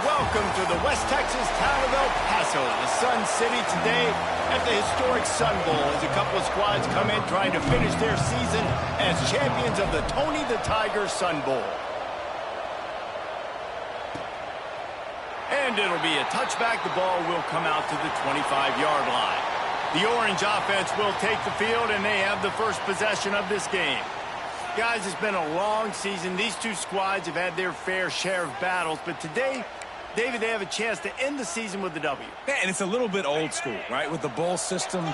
Welcome to the West Texas town of El Paso, the Sun City, today at the historic Sun Bowl as a couple of squads come in trying to finish their season as champions of the Tony the Tiger Sun Bowl. And it'll be a touchback. The ball will come out to the 25-yard line. The Orange offense will take the field, and they have the first possession of this game. Guys, it's been a long season. These two squads have had their fair share of battles, but today, David, they have a chance to end the season with a W. Yeah, and it's a little bit old school, right? With the bowl system,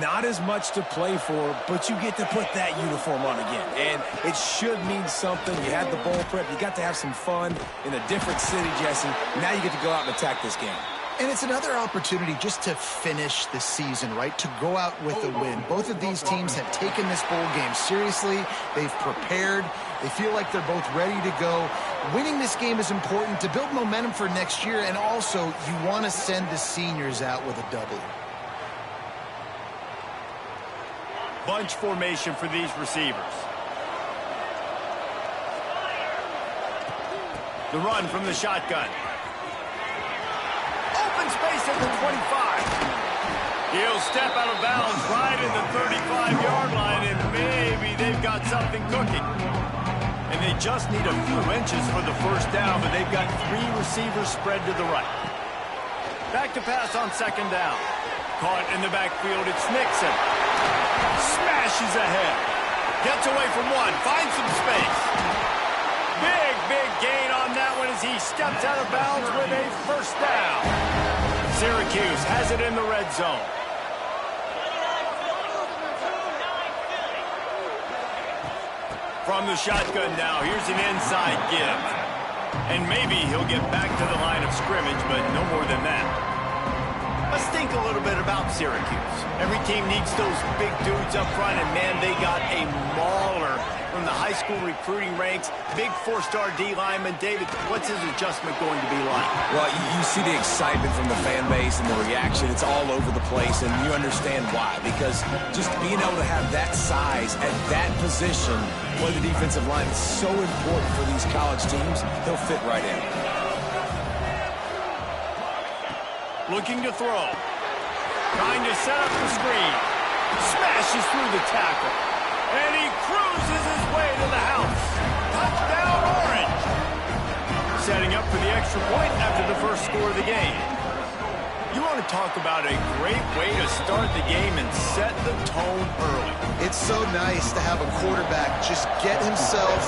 not as much to play for, but you get to put that uniform on again. And it should mean something. You had the bowl prep. You got to have some fun in a different city, Jesse. Now you get to go out and attack this game. And it's another opportunity just to finish the season, right? To go out with a win. Both of these teams have taken this bowl game seriously. They've prepared. They feel like they're both ready to go. Winning this game is important to build momentum for next year, and also you want to send the seniors out with a W. Bunch formation for these receivers. The run from the shotgun. Open space at the 25. He'll step out of bounds right at the 35-yard line, and maybe they've got something cooking. And they just need a few inches for the first down, but they've got three receivers spread to the right. Back to pass on second down. Caught in the backfield, it's Nixon. Smashes ahead. Gets away from one, finds some space. Big gain on that one as he steps out of bounds with a first down. Syracuse has it in the red zone. From the shotgun now, here's an inside give. And maybe he'll get back to the line of scrimmage, but no more than that. Let's think a little bit about Syracuse. Every team needs those big dudes up front, and man, they got a mauler from the high school recruiting ranks. Big four-star D lineman. David, what's his adjustment going to be like? Well, you see the excitement from the fan base and the reaction. It's all over the place, and you understand why. Because just being able to have that size at that position, play the defensive line, is so important for these college teams. He'll fit right in. Looking to throw. Trying to set up the screen. Smashes through the tackle. And he cruises his way to the house. Touchdown, Orange. Setting up for the extra point after the first score of the game. You want to talk about a great way to start the game and set the tone early. It's so nice to have a quarterback just get himself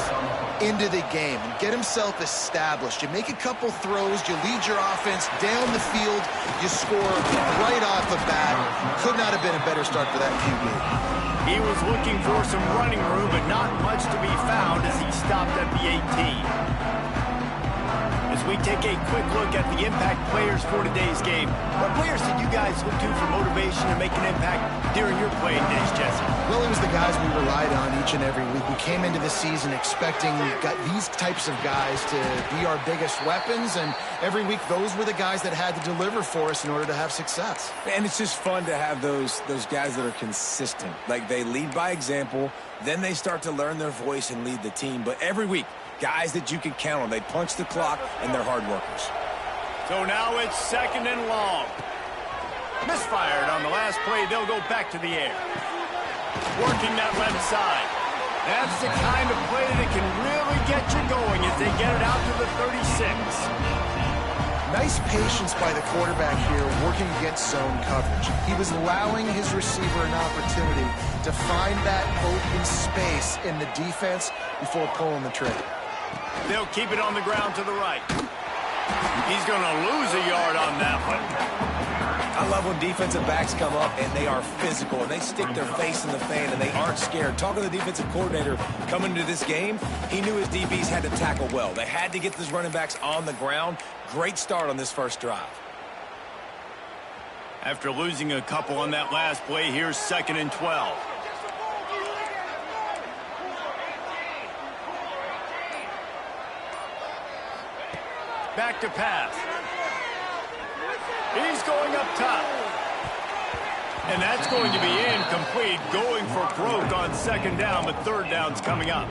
into the game and get himself established. You make a couple throws, you lead your offense down the field, you score right off the bat. Could not have been a better start for that QB. He was looking for some running room, but not much to be found as he stopped at the 18. As we take a quick look at the impact players for today's game, what players did you guys look to for motivation and make an impact during your playing days, Jesse? Well, it was the guys we relied on each and every week. We came into the season expecting these types of guys to be our biggest weapons, and every week those were the guys that had to deliver for us in order to have success. And it's just fun to have those guys that are consistent. Like, they lead by example, then they start to learn their voice and lead the team. But every week, guys that you can count on. They punch the clock, and they're hard workers. So now it's second and long. Misfired on the last play. They'll go back to the air. Working that left side. That's the kind of play that can really get you going as they get it out to the 36. Nice patience by the quarterback here working against zone coverage. He was allowing his receiver an opportunity to find that open space in the defense before pulling the trigger. They'll keep it on the ground to the right. He's going to lose a yard on that one. I love when defensive backs come up and they are physical and they stick their face in the fan and they aren't scared. Talking to the defensive coordinator coming into this game, he knew his DBs had to tackle well. They had to get those running backs on the ground. Great start on this first drive. After losing a couple on that last play, here's second and 12. Back to pass. He's going up top. And that's going to be incomplete, going for broke on second down, but third down's coming up.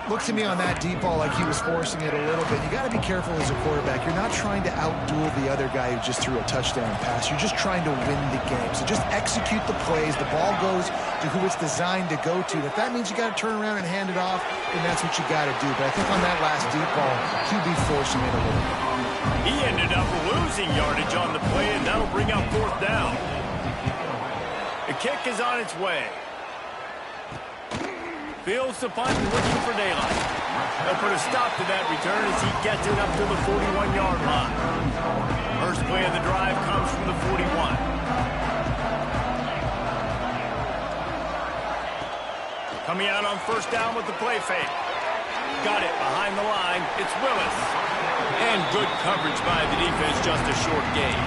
Look to me on that deep ball like he was forcing it a little bit. You got to be careful as a quarterback. You're not trying to outduel the other guy who just threw a touchdown pass. You're just trying to win the game. So just execute the plays. The ball goes to who it's designed to go to. If that means you got to turn around and hand it off, then that's what you got to do. But I think on that last deep ball, QB forcing it a little bit. He ended up losing yardage on the play, and that'll bring up fourth down. The kick is on its way. Fields the punt and looking for daylight. They'll put a stop to that return as he gets it up to the 41-yard line. First play of the drive comes from the 41. Coming out on first down with the play fake. Got it behind the line. It's Willis. And good coverage by the defense, just a short gain.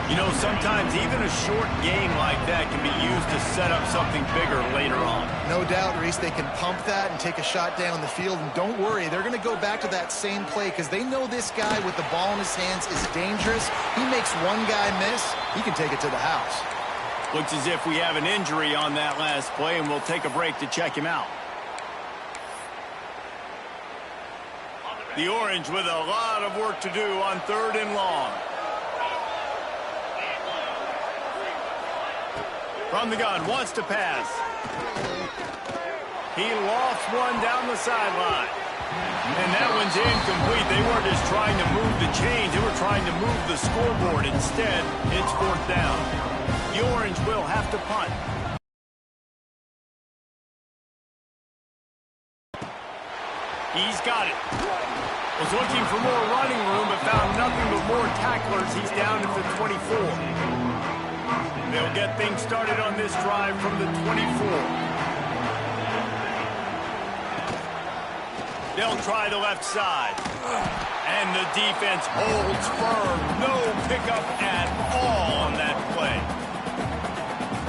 You know, sometimes even a short game like that can be used to set up something bigger later on. No doubt, Reese, they can pump that and take a shot down the field. And don't worry, they're going to go back to that same play because they know this guy with the ball in his hands is dangerous. He makes one guy miss, he can take it to the house. Looks as if we have an injury on that last play, and we'll take a break to check him out. The Orange with a lot of work to do on third and long. From the gun, wants to pass. He lofts one down the sideline. And that one's incomplete. They weren't just trying to move the chains. They were trying to move the scoreboard. Instead, it's fourth down. The Orange will have to punt. He's got it. Was looking for more running room, but found nothing but more tacklers. He's down at the 24. They'll get things started on this drive from the 24. They'll try the left side. And the defense holds firm. No pickup at all on that play.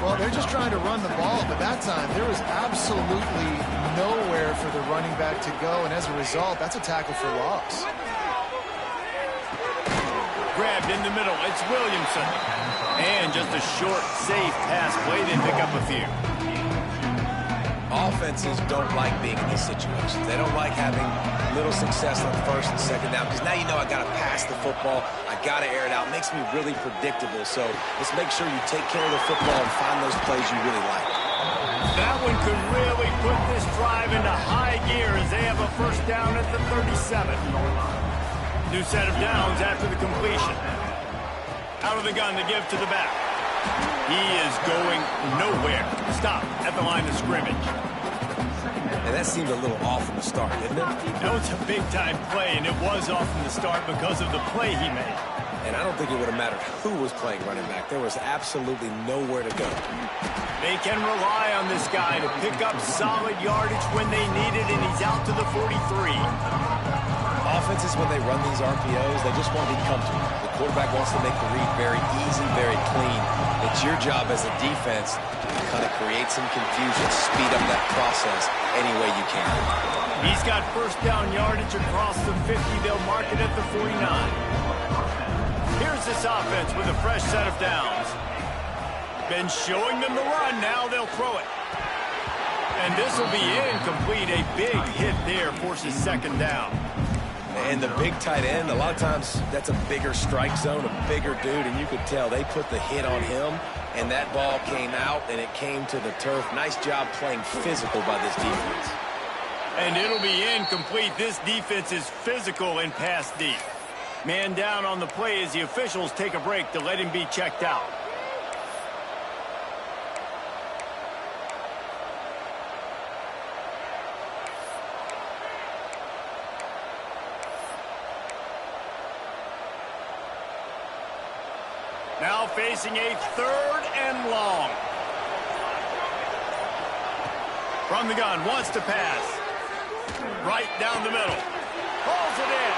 Well, they're just trying to run the ball, but that time there was absolutely nowhere for the running back to go, and as a result, that's a tackle for loss. Grabbed in the middle. It's Williamson. And just a short, safe pass play. They pick up a few. Offenses don't like being in these situations. They don't like having little success on first and second down because now you know I got to pass the football. I got to air it out. It makes me really predictable. So let's make sure you take care of the football and find those plays you really like. That one could really put this drive into high gear as they have a first down at the 37. New set of downs after the completion. Out of the gun to give to the back. He is going nowhere. Stop at the line of scrimmage. And that seemed a little off from the start, didn't it? That was a big-time play, and it was off from the start because of the play he made. And I don't think it would have mattered who was playing running back. There was absolutely nowhere to go. They can rely on this guy to pick up solid yardage when they need it, and he's out to the 43. Offenses, when they run these RPOs, they just want to be comfortable. The quarterback wants to make the read very easy, very clean. It's your job as a defense to kind of create some confusion, speed up that process any way you can. He's got first down yardage across the 50. They'll mark it at the 49. Here's this offense with a fresh set of downs. Been showing them the run. Now they'll throw it. And this will be incomplete. A big hit there forces second down. And the big tight end, a lot of times that's a bigger strike zone, a bigger dude, and you could tell they put the hit on him, and that ball came out, and it came to the turf. Nice job playing physical by this defense. And it'll be incomplete. This defense is physical and pass deep. Man down on the play as the officials take a break to let him be checked out. Now facing a third and long. From the gun, wants to pass. Right down the middle. Pulls it in.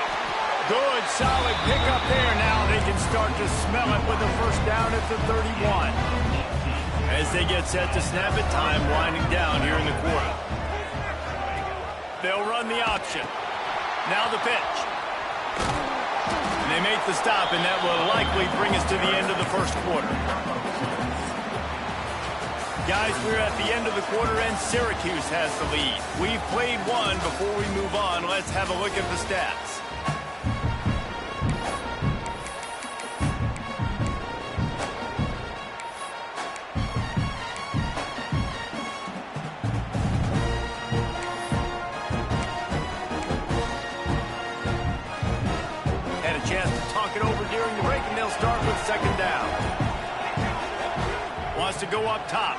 Good, solid pickup there. Now they can start to smell it with the first down at the 31. As they get set to snap it, time winding down here in the quarter. They'll run the option. Now the pitch. they make the stop, and that will likely bring us to the end of the first quarter. Guys, we're at the end of the quarter, and Syracuse has the lead. We've played one. Before we move on, let's have a look at the stats. Second down. Wants to go up top.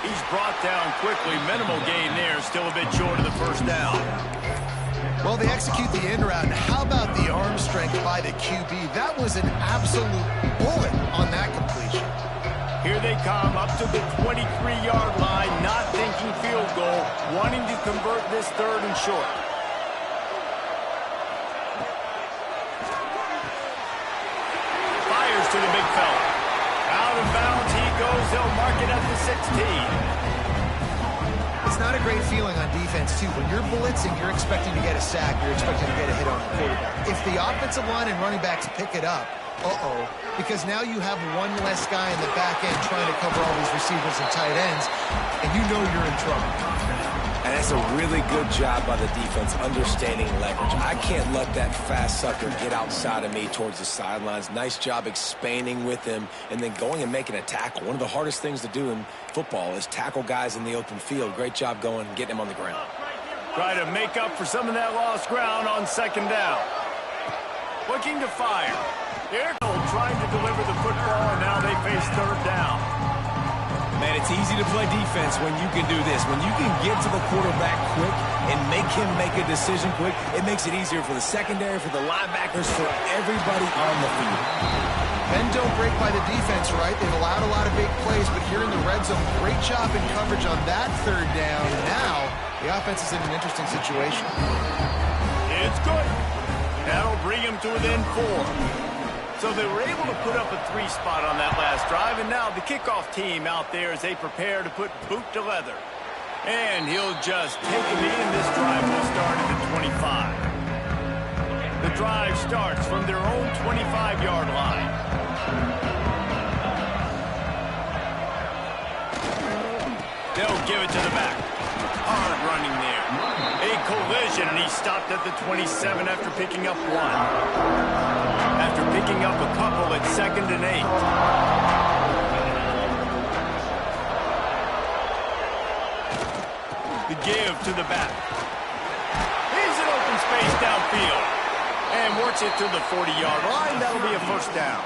He's brought down quickly. Minimal gain there. Still a bit short of the first down. Well, they execute the end route. How about the arm strength by the QB? That was an absolute bullet on that completion. Here they come up to the 23-yard line, not thinking field goal, wanting to convert this third and short. To the big fella. Out of bounds he goes. They'll mark it at the 16. It's not a great feeling on defense, too. When you're blitzing, you're expecting to get a sack. You're expecting to get a hit on the quarterback. If the offensive line and running backs pick it up, because now you have one less guy in the back end trying to cover all these receivers and tight ends, and you know you're in trouble. And that's a really good job by the defense, understanding leverage. I can't let that fast sucker get outside of me towards the sidelines. Nice job expanding with him and then going and making a tackle. One of the hardest things to do in football is tackle guys in the open field. Great job going and getting him on the ground. Try to make up for some of that lost ground on second down. Looking to fire. They're trying to deliver the football, and now they face third down. Man, it's easy to play defense when you can do this. When you can get to the quarterback quick and make him make a decision quick, it makes it easier for the secondary, for the linebackers, for everybody on the field. Men don't break by the defense, right? They've allowed a lot of big plays, but here in the red zone, great job in coverage on that third down. And now the offense is in an interesting situation. It's good. That'll bring him to within 4. So they were able to put up a 3 spot on that last drive, and now the kickoff team out there as they prepare to put boot to leather. And he'll just take a knee, and this drive will start at the 25. The drive starts from their own 25-yard line. They'll give it to the back. Hard running there. A collision, and he stopped at the 27 after picking up 1. After picking up a couple at 2nd and 8. The give to the back. Here's an open space downfield. And works it to the 40-yard line. That'll be a first down.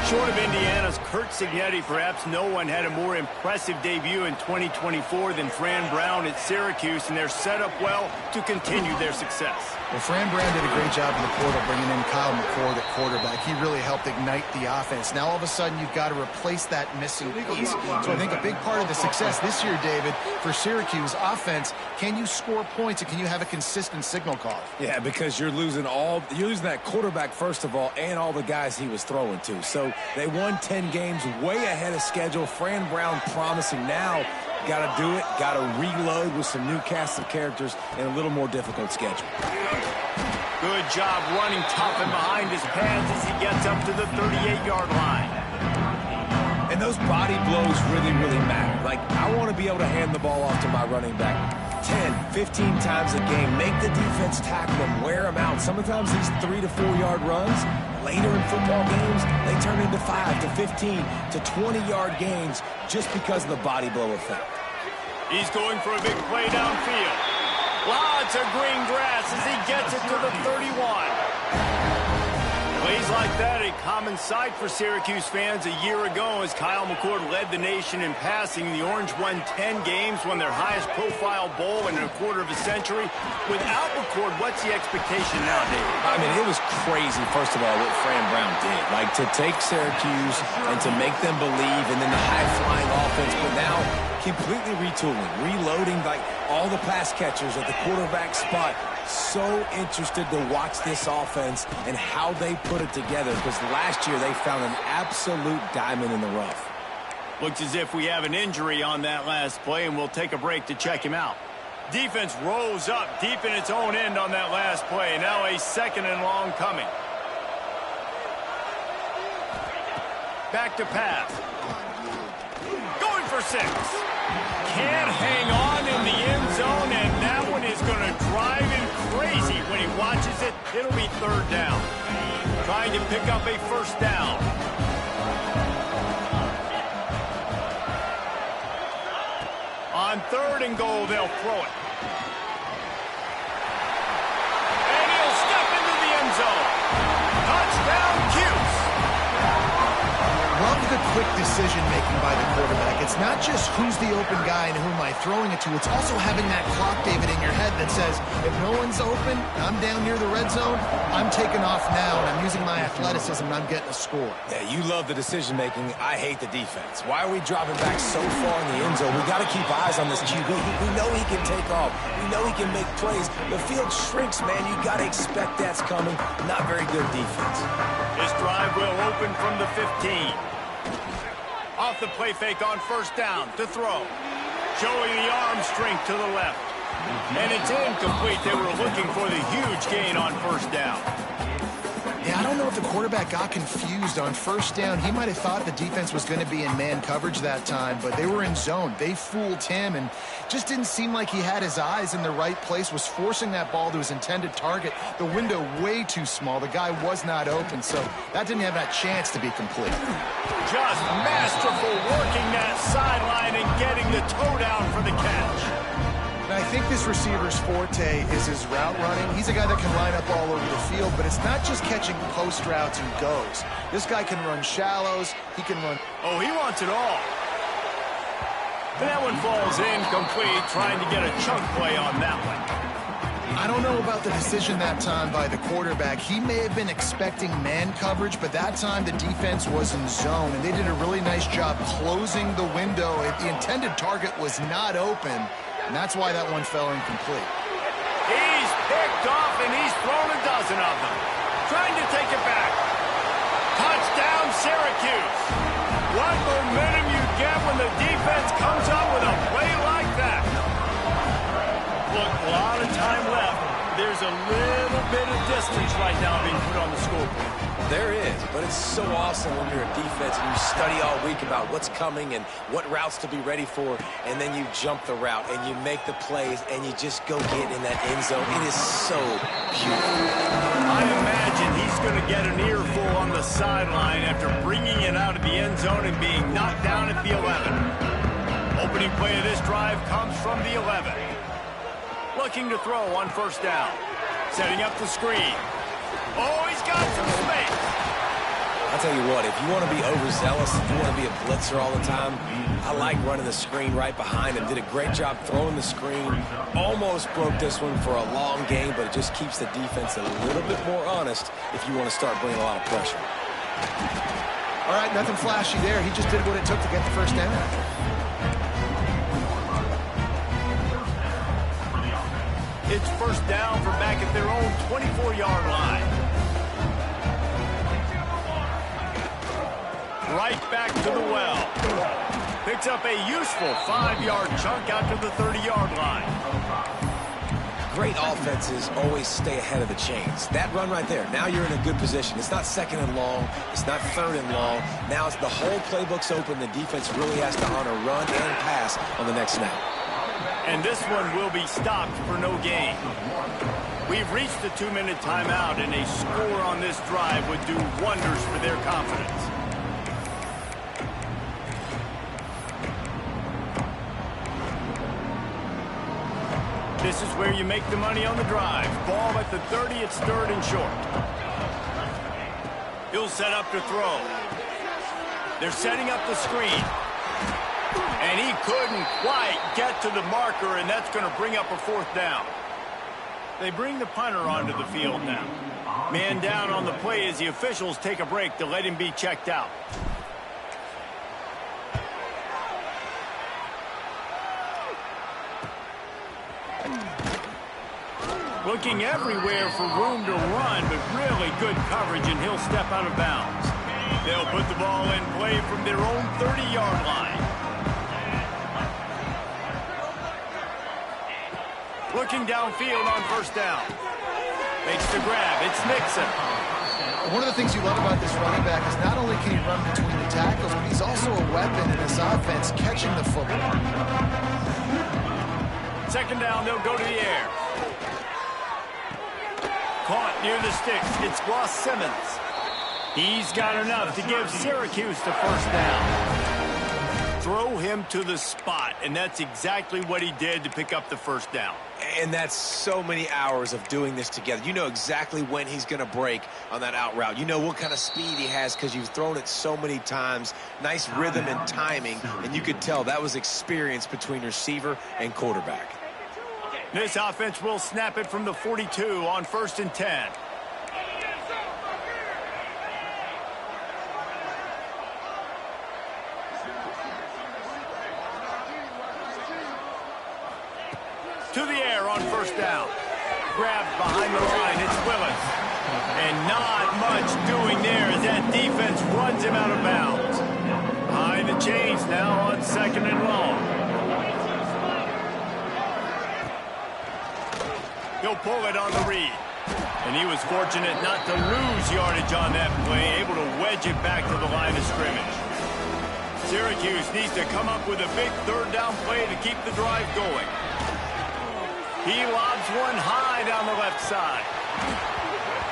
Short of Indiana's Curt Cignetti, perhaps no one had a more impressive debut in 2024 than Fran Brown at Syracuse, and they're set up well to continue their success. Well, Fran Brown did a great job in the portal bringing in Kyle McCord at quarterback. He really helped ignite the offense. Now all of a sudden you've got to replace that missing piece. So I think a big part of the success this year, David, for Syracuse offense, can you score points and can you have a consistent signal call? Yeah, because you're losing that quarterback first of all and all the guys he was throwing to. So they won 10 games way ahead of schedule. Fran Brown promising now. Got to do it. Got to reload with some new cast of characters and a little more difficult schedule. Good job running tough and behind his pads as he gets up to the 38-yard line. And those body blows really, really matter. Like, I want to be able to hand the ball off to my running back 10, 15 times a game. Make the defense tackle him, wear him out. Sometimes these 3 to 4 yard runs, later in football games, they turn into 5 to 15 to 20-yard gains just because of the body blow effect. He's going for a big play downfield. Lots of green grass as he gets it to the 31. Plays like that, a common sight for Syracuse fans a year ago as Kyle McCord led the nation in passing. The Orange won 10 games, won their highest profile bowl in a quarter of a century. Without McCord, what's the expectation now, Dave? I mean, it was crazy, first of all, what Fran Brown did. Like, to take Syracuse and to make them believe, and then the high-flying offense, but now completely retooling, reloading, like all the pass catchers at the quarterback spot. So interested to watch this offense and how they put it together, because last year they found an absolute diamond in the rough. Looks as if we have an injury on that last play, and we'll take a break to check him out. Defense rose up deep in its own end on that last play. Now a 2nd and long coming. Back to pass. Going for 6. Can't hang on in the end zone, and that one is going to drive him crazy when he watches it. It'll be 3rd down. Trying to pick up a 1st down. On 3rd and goal, they'll throw it. And he'll step into the end zone. Touchdown, Cuse. Love the quick decision-making by the quarterback. It's not just who's the open guy and who am I throwing it to. It's also having that clock, David, in your head that says, if no one's open, I'm down near the red zone, I'm taking off now, and I'm using my athleticism, and I'm getting a score. Yeah, you love the decision-making. I hate the defense. Why are we dropping back so far in the end zone? We got to keep eyes on this QB. We know he can take off. We know he can make plays. The field shrinks, man. You got to expect that's coming. Not very good defense. This drive will open from the 15. Off the play fake on 1st down to throw. Showing the arm strength to the left. And it's incomplete. They were looking for the huge gain on 1st down. Yeah, I don't know if the quarterback got confused on 1st down. He might have thought the defense was going to be in man coverage that time, but they were in zone. They fooled him and just didn't seem like he had his eyes in the right place, was forcing that ball to his intended target. The window way too small. The guy was not open, so that didn't have that chance to be complete. Just masterful working that sideline and getting the toe down for the catch. And I think this receiver's forte is his route running. He's a guy that can line up all over the field, but it's not just catching post routes and goes. This guy can run shallows. He can run. Oh, he wants it all. That one falls incomplete, trying to get a chunk play on that one. I don't know about the decision that time by the quarterback. He may have been expecting man coverage, but that time the defense was in zone, and they did a really nice job closing the window. The intended target was not open, and that's why that one fell incomplete. He's picked off, and he's thrown a dozen of them. Trying to take it back. Touchdown, Syracuse. What momentum you get when the defense comes up with a play like that. Look, a lot of time left. There's a little bit of distance right now being put on the scoreboard. There is, but it's so awesome when you're a defense and you study all week about what's coming and what routes to be ready for, and then you jump the route and you make the plays and you just go get in that end zone. It is so beautiful. I imagine he's going to get an earful on the sideline after bringing it out of the end zone and being knocked down at the 11. Opening play of this drive comes from the 11. Looking to throw on 1st down. Setting up the screen. Oh, he's got some space. I'll tell you what, if you want to be overzealous, if you want to be a blitzer all the time, I like running the screen right behind him. Did a great job throwing the screen. Almost broke this one for a long game, but it just keeps the defense a little bit more honest if you want to start bringing a lot of pressure. All right, nothing flashy there. He just did what it took to get the 1st down. It's 1st down from back at their own 24-yard line. Right back to the well. Picks up a useful 5-yard chunk out to the 30-yard line. Great offenses always stay ahead of the chains. That run right there, now you're in a good position. It's not 2nd and long. It's not 3rd and long. Now it's the whole playbook's open. The defense really has to honor run and pass on the next snap. And this one will be stopped for no gain. We've reached the 2-minute timeout, and a score on this drive would do wonders for their confidence. This is where you make the money on the drive. Ball at the 30, it's 3rd and short. He'll set up to throw. They're setting up the screen. And he couldn't quite get to the marker, and that's going to bring up a 4th down. They bring the punter onto the field now. Man down on the play as the officials take a break to let him be checked out. Looking everywhere for room to run, but really good coverage, and he'll step out of bounds. They'll put the ball in play from their own 30-yard line. Looking downfield on first down. Makes the grab. It's Mixon. One of the things you love about this running back is not only can he run between the tackles, but he's also a weapon in this offense catching the football. Second down, they'll go to the air. Caught near the sticks. It's Ross Simmons. He's got enough to give Syracuse the first down. Throw him to the spot, and that's exactly what he did to pick up the first down. And that's so many hours of doing this together. You know exactly when he's going to break on that out route. You know what kind of speed he has because you've thrown it so many times. Nice rhythm and timing, and you could tell that was experience between receiver and quarterback. This offense will snap it from the 42 on 1st and 10. To the air on first down. Grabbed behind the line. It's Willis. And not much doing there as that defense runs him out of bounds. Behind the chains now on 2nd and long. He'll pull it on the read. And he was fortunate not to lose yardage on that play, able to wedge it back to the line of scrimmage. Syracuse needs to come up with a big third down play to keep the drive going. He lobs one high down the left side.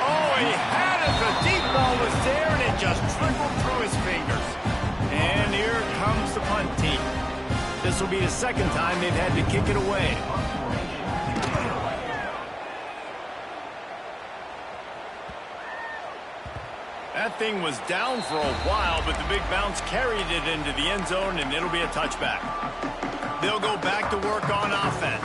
Oh, he had it. The deep ball was there, and it just trickled through his fingers. And here comes the punt team. This will be the second time they've had to kick it away. That thing was down for a while, but the big bounce carried it into the end zone, and it'll be a touchback. They'll go back to work on offense.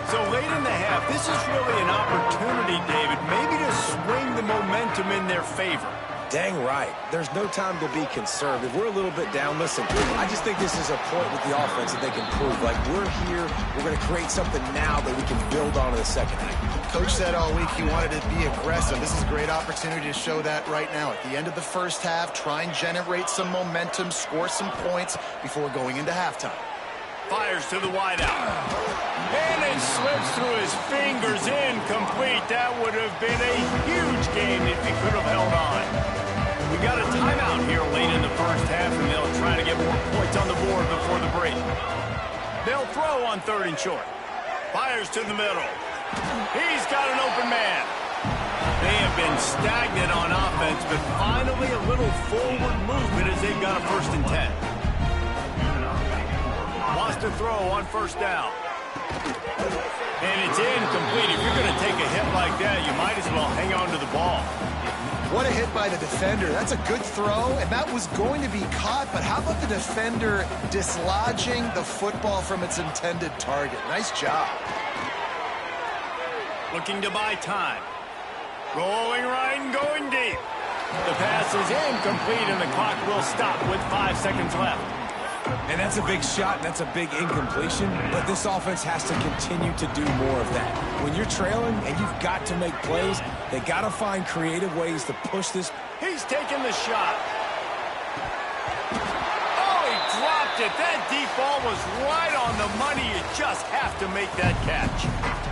So late in the half, this is really an opportunity, David, maybe to swing the momentum in their favor. Dang right. There's no time to be conservative. We're a little bit down. Listen, I just think this is a point with the offense that they can prove. Like, we're here. We're going to create something now that we can build on in the second half. Coach said all week he wanted to be aggressive. This is a great opportunity to show that right now. At the end of the first half, try and generate some momentum, score some points before going into halftime. Fires to the wideout. And it slips through his fingers, incomplete. That would have been a huge game if he could have held on. We got a timeout here late in the first half, and they'll try to get more points on the board before the break. They'll throw on 3rd and short. Fires to the middle. He's got an open man. They have been stagnant on offense, but finally a little forward movement as they've got a 1st and 10. Wants to throw on first down. And it's incomplete. If you're going to take a hit like that, you might as well hang on to the ball. What a hit by the defender. That's a good throw, and that was going to be caught, but how about the defender dislodging the football from its intended target? Nice job. Looking to buy time. Rolling right and going deep. The pass is incomplete, and the clock will stop with 5 seconds left. And that's a big shot, and that's a big incompletion, but this offense has to continue to do more of that. When you're trailing and you've got to make plays, they got to find creative ways to push this. He's taking the shot. Oh, he dropped it. That deep ball was right on the money. You just have to make that catch.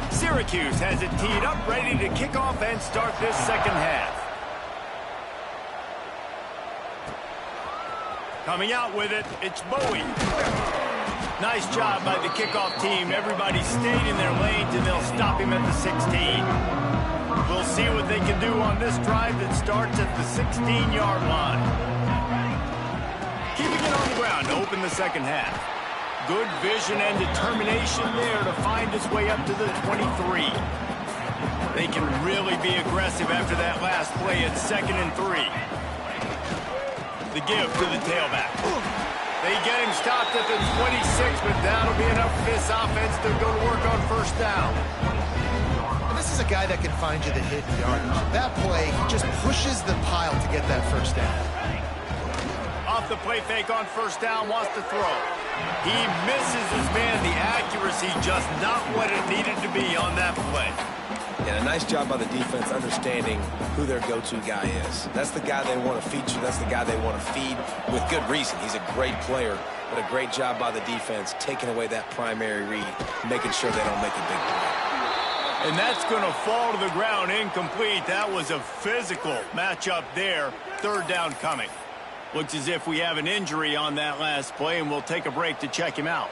Syracuse has it teed up, ready to kick off and start this second half. Coming out with it, it's Bowie. Nice job by the kickoff team. Everybody stayed in their lanes, and they'll stop him at the 16. We'll see what they can do on this drive that starts at the 16-yard line. Keeping it on the ground to open the second half. Good vision and determination there to find his way up to the 23. They can really be aggressive after that last play at 2nd and 3. The give to the tailback. They get him stopped at the 26, but that'll be enough for this offense to go to work on first down. And this is a guy that can find you the hidden yardage. That play, he just pushes the pile to get that first down. Off the play fake on first down, wants to throw. He misses his man. The accuracy just not what it needed to be on that play. And a nice job by the defense understanding who their go-to guy is. That's the guy they want to feature. That's the guy they want to feed with good reason. He's a great player, but a great job by the defense taking away that primary read, making sure they don't make a big play. And that's going to fall to the ground incomplete. That was a physical matchup there. Third down coming. Looks as if we have an injury on that last play, and we'll take a break to check him out.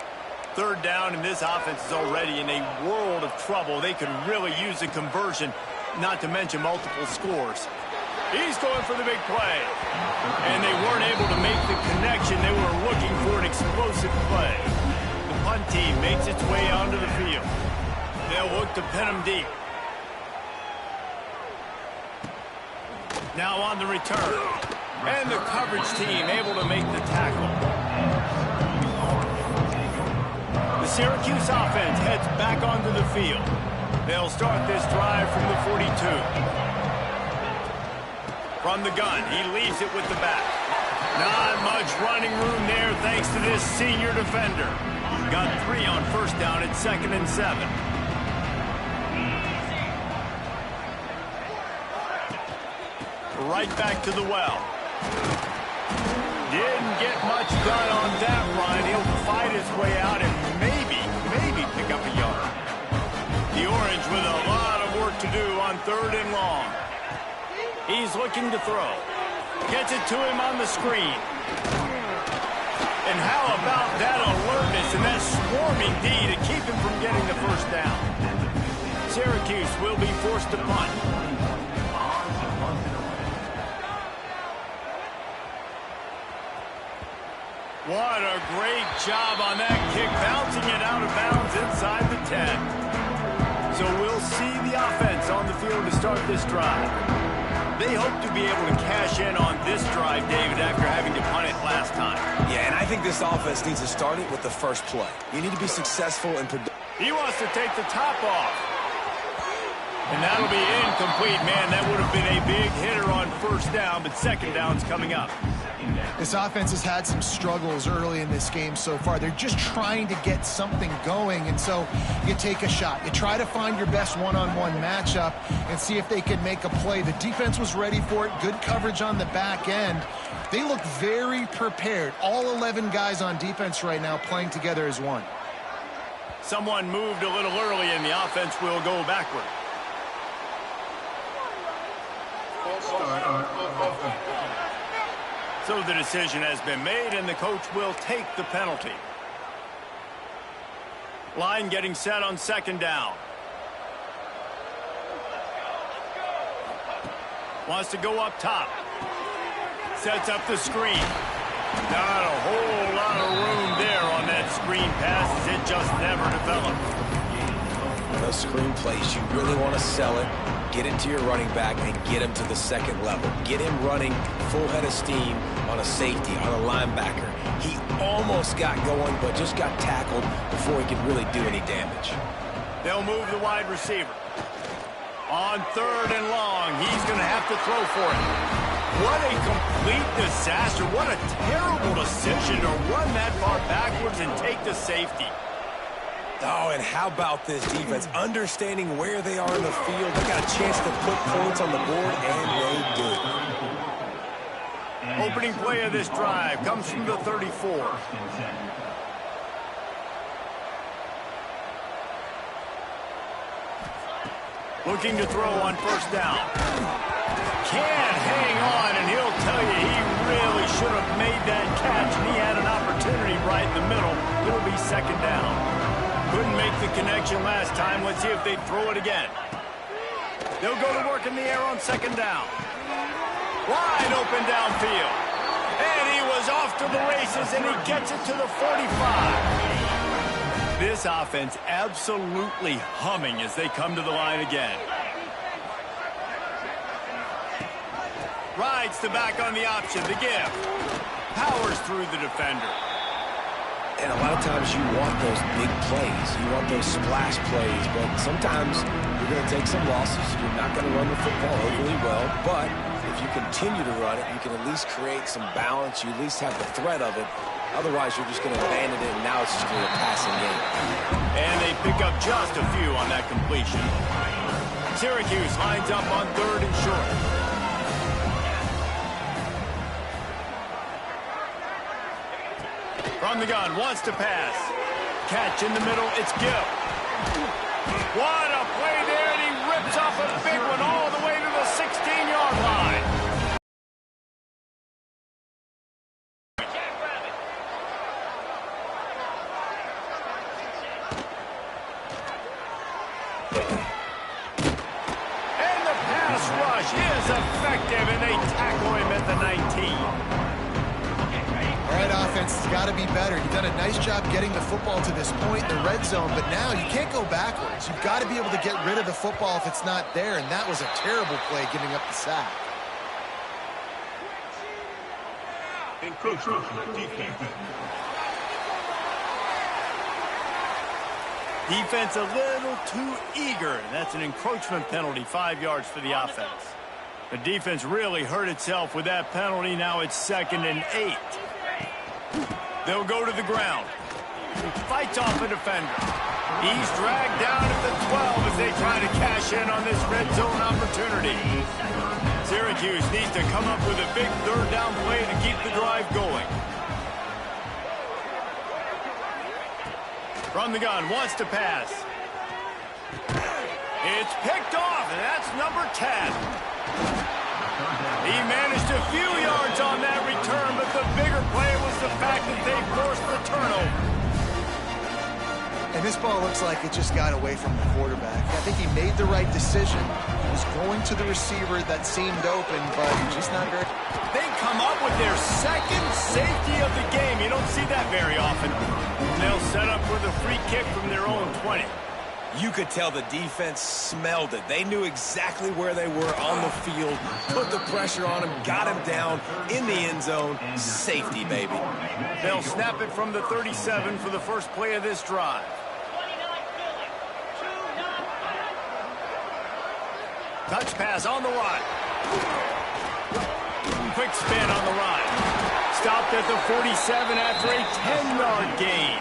Third down, and this offense is already in a world of trouble. They could really use a conversion, not to mention multiple scores. He's going for the big play. And they weren't able to make the connection. They were looking for an explosive play. The punt team makes its way onto the field. They'll look to pin him deep. Now on the return. And the coverage team able to make the tackle. The Syracuse offense heads back onto the field. They'll start this drive from the 42. From the gun, he leaves it with the back. Not much running room there thanks to this senior defender. Got 3 on first down at 2nd and 7. Right back to the well. Didn't get much done on that run. He'll fight his way out and maybe pick up a yard. The Orange with a lot of work to do on 3rd and long. He's looking to throw. Gets it to him on the screen. And how about that alertness and that swarming D to keep him from getting the first down? Syracuse will be forced to punt. What a great job on that kick, bouncing it out of bounds inside the 10. So we'll see the offense on the field to start this drive. They hope to be able to cash in on this drive, David, after having to punt it last time. Yeah, and I think this offense needs to start it with the first play. You need to be successful and productive. He wants to take the top off. And that'll be incomplete. Man, that would have been a big hitter on first down, but second down's coming up. This offense has had some struggles early in this game so far. They're just trying to get something going, and so you take a shot. You try to find your best one-on-one matchup and see if they can make a play. The defense was ready for it. Good coverage on the back end. They look very prepared. All 11 guys on defense right now playing together as one. Someone moved a little early, and the offense will go backward. So the decision has been made, and the coach will take the penalty. Line getting set on 2nd down. Wants to go up top. Sets up the screen. Not a whole lot of room there on that screen pass, as it just never developed. Those screen plays, you really want to sell it, get it to your running back, and get him to the second level. Get him running full head of steam on a safety, on a linebacker. He almost got going, but just got tackled before he could really do any damage. They'll move the wide receiver. On 3rd and long, he's going to have to throw for it. What a complete disaster. What a terrible decision to run that far backwards and take the safety. Oh, and how about this defense? Understanding where they are in the field. They got a chance to put points on the board, and they did. Opening play of this drive comes from the 34. Looking to throw on first down. Can't hang on, and he'll tell you he really should have made that catch, and he had an opportunity right in the middle. It'll be 2nd down. Couldn't make the connection last time. Let's see if they throw it again. They'll go to work in the air on 2nd down. Wide open downfield. And he was off to the races, and he gets it to the 45. This offense absolutely humming as they come to the line again. Rides the back on the option, the give. Powers through the defender. And a lot of times you want those big plays. You want those splash plays. But sometimes you're going to take some losses. You're not going to run the football overly well. But if you continue to run it, you can at least create some balance. You at least have the threat of it. Otherwise, you're just going to abandon it, and now it's just going to be a passing game. And they pick up just a few on that completion. Syracuse lines up on 3rd and short. From the gun, wants to pass. Catch in the middle, it's Gill. What a play there a big one all the way to the 16-yard line. And the pass rush is effective, and they tackle him at the 19. All right, offense has got to be better. You've done a nice job getting the football to this point in the red zone, but now you can't go backwards. You've got to be able to get rid of the football if it's not there, and that was a terrible play giving up the sack. Defense a little too eager, and that's an encroachment penalty, 5 yards for the offense. The defense really hurt itself with that penalty. Now it's 2nd and 8. They'll go to the ground. He fights off a defender. He's dragged down at the 12 as they try to cash in on this red zone opportunity. Syracuse needs to come up with a big 3rd down play to keep the drive going. From the gun, wants to pass. It's picked off, and that's number 10. He managed a few yards on that return, but the bigger play was the fact that they forced the turnover. And this ball looks like it just got away from the quarterback. I think he made the right decision. He was going to the receiver that seemed open, but just not very. They come up with their 2nd safety of the game. You don't see that very often. They'll set up with a free kick from their own 20. You could tell the defense smelled it. They knew exactly where they were on the field, put the pressure on him, got him down in the end zone. Safety, baby. They'll snap it from the 37 for the first play of this drive. Touch pass on the run. Quick spin on the run. Stopped at the 47 after a 10-yard gain.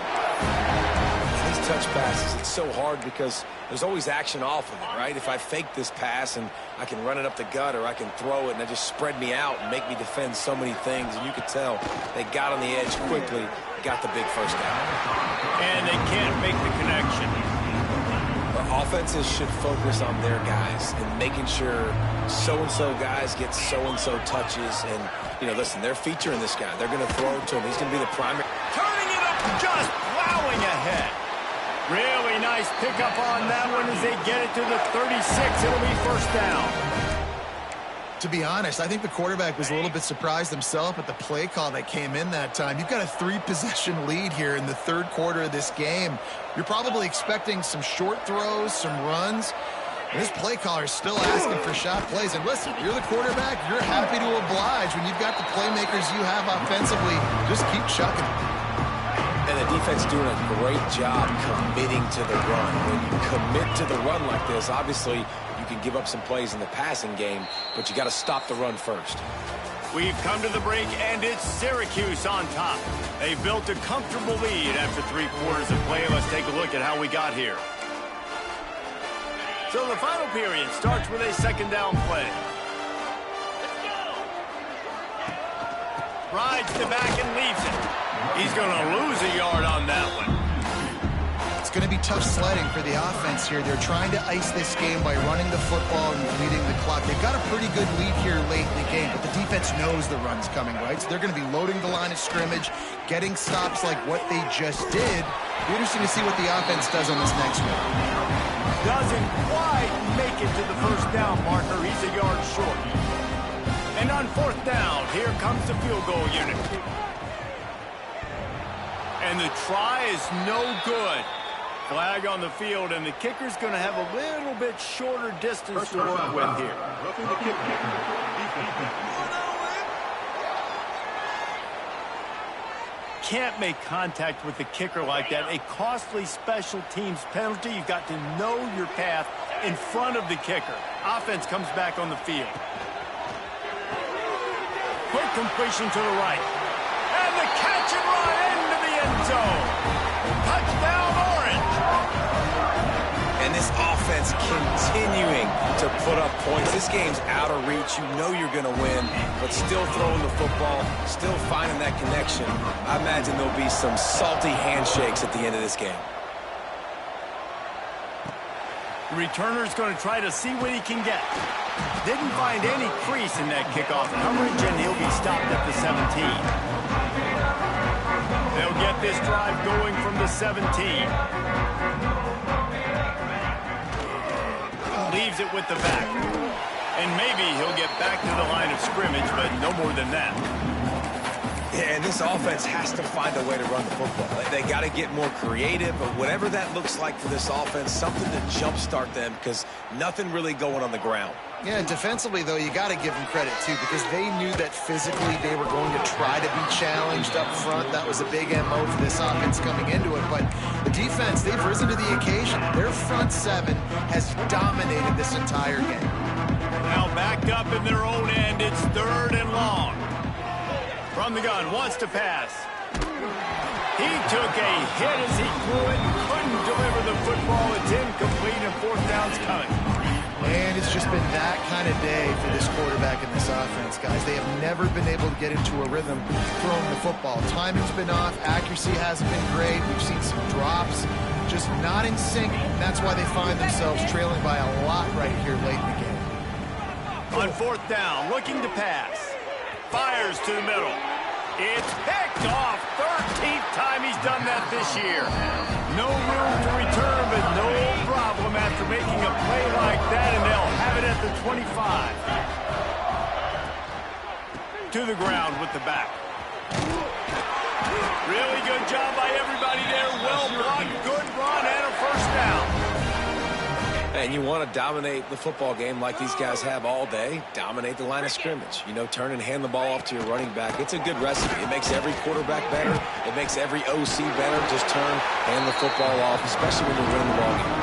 These touch passes, it's so hard because there's always action off of it, right? If I fake this pass and I can run it up the gut or I can throw it and it just spread me out and make me defend so many things. And you could tell they got on the edge quickly, got the big first down. And they can't make the connection. The offenses should focus on their guys and making sure so-and-so guys get so-and-so touches. And, you know, listen, they're featuring this guy. They're going to throw it to him. He's going to be the primary. Turning it up, just plowing ahead. Really nice pickup on that one as they get it to the 36. It'll be first down. To be honest, I think the quarterback was a little bit surprised himself at the play call that came in that time. You've got a 3-possession lead here in the 3rd quarter of this game. You're probably expecting some short throws, some runs. And this play caller is still asking for shot plays. And listen, you're the quarterback. You're happy to oblige when you've got the playmakers you have offensively. Just keep chucking it. And the defense doing a great job committing to the run. When you commit to the run like this, obviously you can give up some plays in the passing game, but you got to stop the run first. We've come to the break, and it's Syracuse on top. They built a comfortable lead after 3 quarters of play. Let's take a look at how we got here. So the final period starts with a 2nd down play. Rides the back and leaves it. He's going to lose a yard on that one. It's going to be tough sledding for the offense here. They're trying to ice this game by running the football and leading the clock. They've got a pretty good lead here late in the game, but the defense knows the run's coming, right? So they're going to be loading the line of scrimmage, getting stops like what they just did. Be interesting to see what the offense does on this next one. Doesn't quite make it to the first down marker. He's a yard short. And on 4th down, here comes the field goal unit. And the try is no good. Flag on the field, and the kicker's going to have a little bit shorter distance to work with here. Can't make contact with the kicker like that. A costly special teams penalty. You've got to know your path in front of the kicker. Offense comes back on the field. Quick completion to the right. And the catch and run into the end zone. Touchdown, Orange. And this offense continuing to put up points. This game's out of reach. You know you're going to win, but still throwing the football, still finding that connection. I imagine there'll be some salty handshakes at the end of this game. The returner's going to try to see what he can get. Didn't find any crease in that kickoff coverage, and he'll be stopped at the 17. They'll get this drive going from the 17. Leaves it with the back. And maybe he'll get back to the line of scrimmage, but no more than that. Yeah, and this offense has to find a way to run the football. They got to get more creative, but whatever that looks like for this offense, something to jumpstart them because nothing really going on the ground. Yeah, defensively, though, you got to give them credit, too, because they knew that physically they were going to try to be challenged up front. That was a big MO for this offense coming into it. But the defense, they've risen to the occasion. Their front seven has dominated this entire game. Now backed up in their own end, it's 3rd and long. From the gun, wants to pass. He took a hit as he threw it, couldn't deliver the football. It's incomplete, and 4th down's coming. And it's just been that kind of day for this quarterback in this offense, guys. They have never been able to get into a rhythm throwing the football. Timing's been off. Accuracy hasn't been great. We've seen some drops, just not in sync. And that's why they find themselves trailing by a lot right here late in the game. On 4th down, looking to pass. Fires to the middle. It's picked off. 13th time he's done that this year. No room to return, but no problem after making a play like that, and they'll have it at the 25. To the ground with the back. Really good job by everybody there. Well blocked, good run, and a 1st down. And you want to dominate the football game like these guys have all day, dominate the line of scrimmage. You know, turn and hand the ball off to your running back. It's a good recipe. It makes every quarterback better. It makes every OC better. Just turn, hand the football off, especially when you're winning the ball game.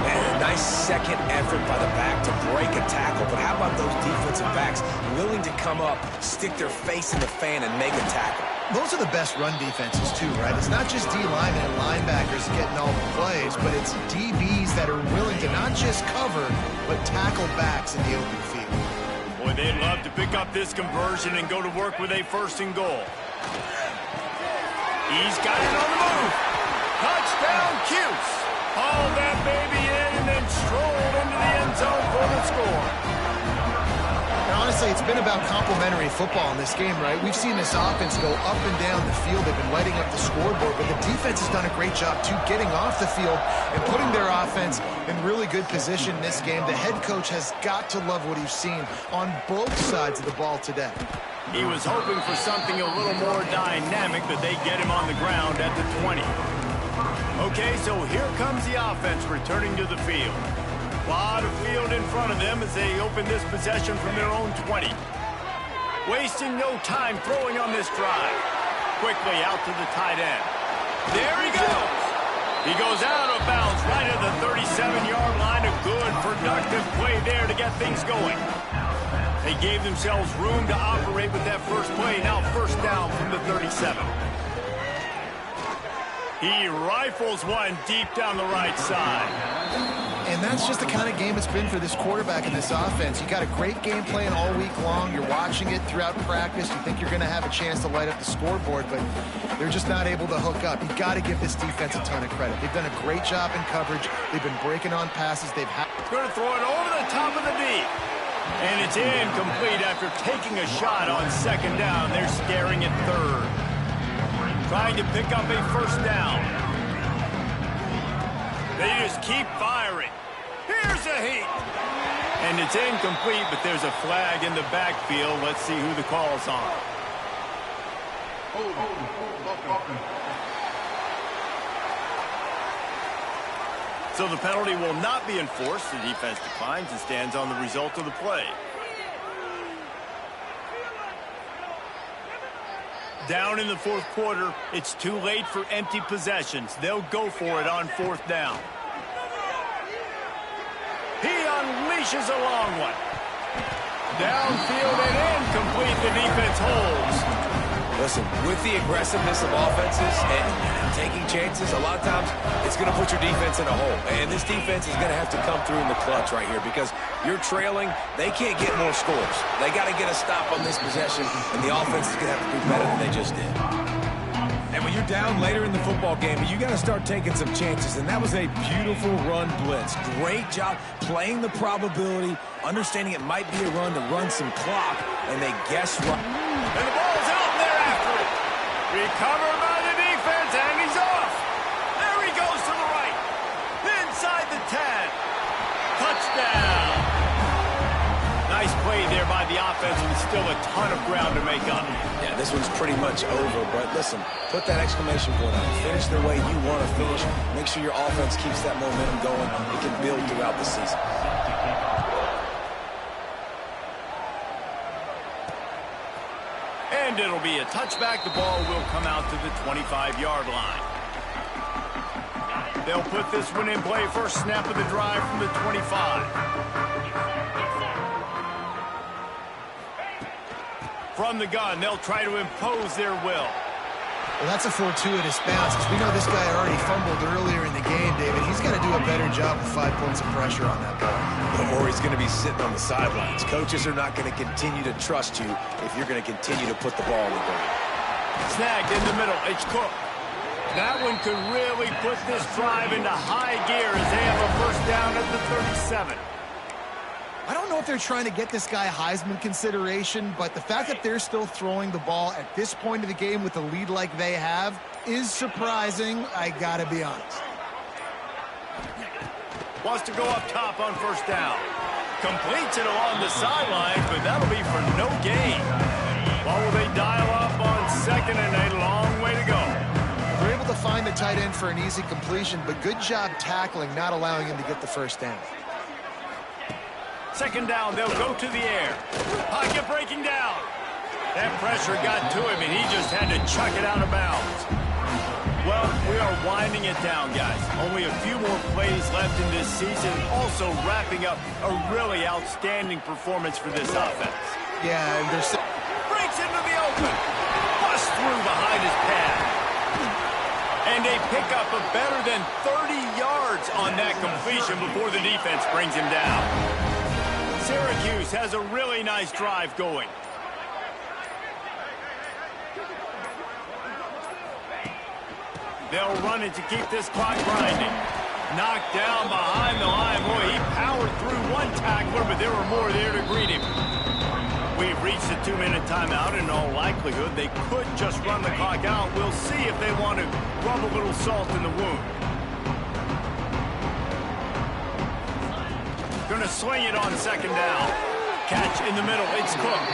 And a nice second effort by the back to break a tackle. But how about those defensive backs willing to come up, stick their face in the fan, and make a tackle? Those are the best run defenses, too, right? It's not just D-linemen and linebackers getting all the plays, but it's DBs that are willing to not just cover, but tackle backs in the open field. Boy, they'd love to pick up this conversion and go to work with a 1st and goal. He's got it on the move. Touchdown, Cuse. Hauled that baby in and then strolled into the end zone for the score. Honestly, it's been about complementary football in this game, right? We've seen this offense go up and down the field. They've been lighting up the scoreboard, but the defense has done a great job, too, getting off the field and putting their offense in really good position in this game. The head coach has got to love what he's seen on both sides of the ball today. He was hoping for something a little more dynamic, but they get him on the ground at the 20. Okay, so here comes the offense returning to the field. A lot of field in front of them as they open this possession from their own 20. Wasting no time throwing on this drive. Quickly out to the tight end. There he goes. He goes out of bounds right at the 37-yard line. A good, productive play there to get things going. They gave themselves room to operate with that first play. Now 1st down from the 37. He rifles one deep down the right side. And that's just the kind of game it's been for this quarterback in this offense. You got a great game plan all week long. You're watching it throughout practice. You think you're going to have a chance to light up the scoreboard, but they're just not able to hook up. You've got to give this defense a ton of credit. They've done a great job in coverage. They've been breaking on passes. They've had going to throw it over the top of the deep. And it's incomplete after taking a shot on 2nd down. They're staring at 3rd. Trying to pick up a 1st down. They just keep firing. Here's a heat. And it's incomplete, but there's a flag in the backfield. Let's see who the call's on. So the penalty will not be enforced. The defense declines and stands on the result of the play. Down in the 4th quarter, it's too late for empty possessions. They'll go for it on 4th down. He unleashes a long one. Downfield and incomplete. The defense holds. Listen, with the aggressiveness of offenses and taking chances, a lot of times it's going to put your defense in a hole. And this defense is going to have to come through in the clutch right here because you're trailing. They can't get more scores. They got to get a stop on this possession, and the offense is going to have to do better than they just did. And when you're down later in the football game, you got to start taking some chances. And that was a beautiful run blitz. Great job playing the probability, understanding it might be a run to run some clock, and they guessed right. And the ball's out, and they're after it. Recovered by the defense, and he's off. There he goes to the right. Inside the 10. Touchdown. Nice play there by the offense, with still a ton of ground to make up. Yeah, this one's pretty much over, but listen, put that exclamation point on it. Finish the way you want to finish. Make sure your offense keeps that momentum going. It can build throughout the season. And it'll be a touchback. The ball will come out to the 25-yard line. They'll put this one in play. First snap of the drive from the 25. From the gun, they'll try to impose their will. Well, that's a fortuitous bounce, because we know this guy already fumbled earlier in the game, David. He's got to do a better job with 5 points of pressure on that ball. Or he's going to be sitting on the sidelines. Coaches are not going to continue to trust you if you're going to continue to put the ball in the ground. Snagged in the middle. It's Cook. That one could really put this drive into high gear as they have a first down at the 37. I don't know if they're trying to get this guy Heisman consideration, but the fact that they're still throwing the ball at this point of the game with a lead like they have is surprising, I gotta be honest. Wants to go up top on first down. Completes it along the sideline, but that'll be for no gain. Well, will they dial up on second and a long way to go? They're able to find the tight end for an easy completion, but good job tackling, not allowing him to get the first down. Second down, they'll go to the air. Pocket breaking down. That pressure got to him, and he just had to chuck it out of bounds. Well, we are winding it down, guys. Only a few more plays left in this season. Also wrapping up a really outstanding performance for this offense. Yeah, and they're... Breaks into the open. Bust through behind his pad. And they pick up a better than 30 yards on that completion before the defense brings him down. Syracuse has a really nice drive going. They'll run it to keep this clock grinding. Knocked down behind the line. Boy, he powered through one tackler, but there were more there to greet him. We've reached the 2-minute timeout. In all likelihood, they could just run the clock out. We'll see if they want to rub a little salt in the wound. Gonna swing it on second down. Catch in the middle. It's Cook.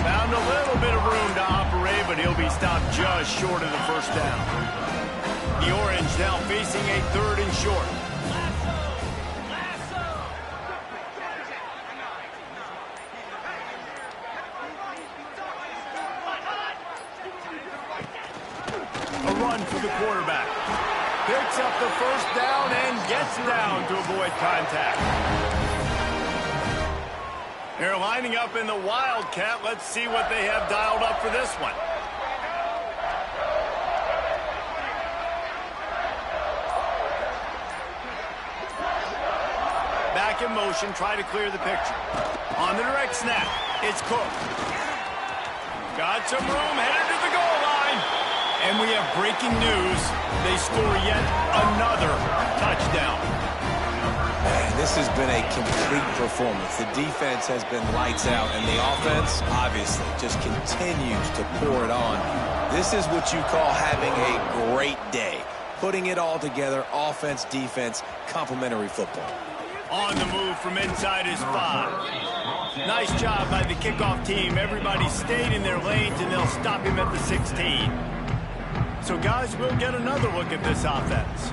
Found a little bit of room to operate, but he'll be stopped just short of the first down. The Orange now facing a 3rd and short. A run for the quarterback. Picks up the first down and gets down to avoid contact. They're lining up in the Wildcat. Let's see what they have dialed up for this one. Back in motion, try to clear the picture. On the direct snap, it's Cook. Got some room, headed to the goal line. And we have breaking news. They score yet another touchdown. Man, this has been a complete performance. The defense has been lights out, and the offense, obviously, just continues to pour it on. This is what you call having a great day. Putting it all together, offense, defense, complementary football. On the move from inside his 5. Nice job by the kickoff team. Everybody stayed in their lanes, and they'll stop him at the 16. So, guys, we'll get another look at this offense.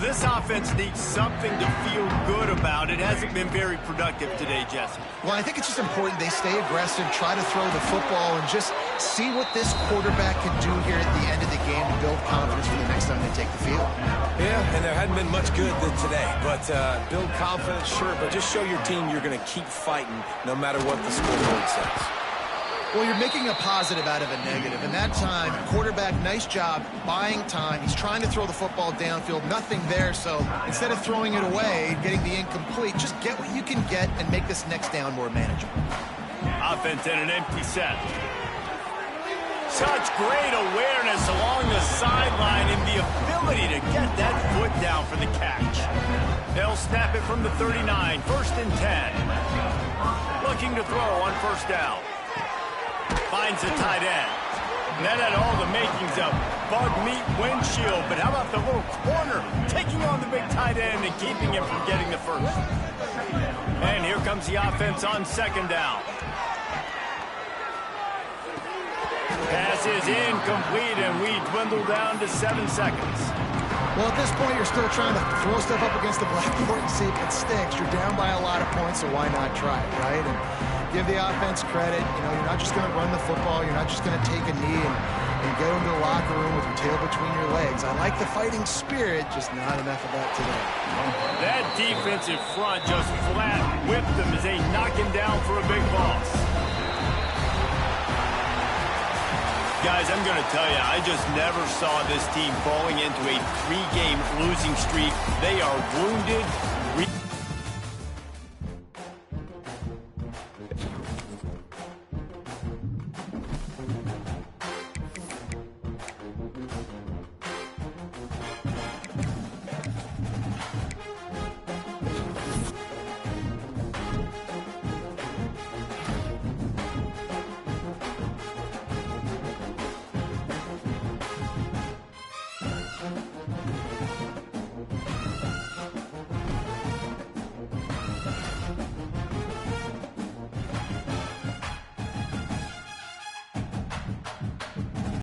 This offense needs something to feel good about. It hasn't been very productive today, Jesse. Well, I think it's just important they stay aggressive, try to throw the football, and just see what this quarterback can do here at the end of the game to build confidence for the next time they take the field. Yeah, and there hadn't been much good today. But build confidence, sure, but just show your team you're going to keep fighting no matter what the scoreboard says. Well, you're making a positive out of a negative. And that time, quarterback, nice job, buying time. He's trying to throw the football downfield. Nothing there, so instead of throwing it away, getting the incomplete, just get what you can get and make this next down more manageable. Offense in an empty set. Such great awareness along the sideline and the ability to get that foot down for the catch. They'll snap it from the 39, 1st and 10. Looking to throw on 1st down. Finds the tight end. And that had all the makings of bug meat windshield, but how about the little corner taking on the big tight end and keeping him from getting the first? And here comes the offense on 2nd down. Pass is incomplete, and we dwindle down to 7 seconds. Well, at this point, you're still trying to throw stuff up against the blackboard and see if it sticks. You're down by a lot of points, so why not try it, right? And give the offense credit. You know, you're not just going to run the football. You're not just going to take a knee and go into the locker room with your tail between your legs. I like the fighting spirit, just not enough of that today. That defensive front just flat whipped them as they knock him down for a big loss. Guys, I'm going to tell you, I just never saw this team falling into a 3-game losing streak. They are wounded,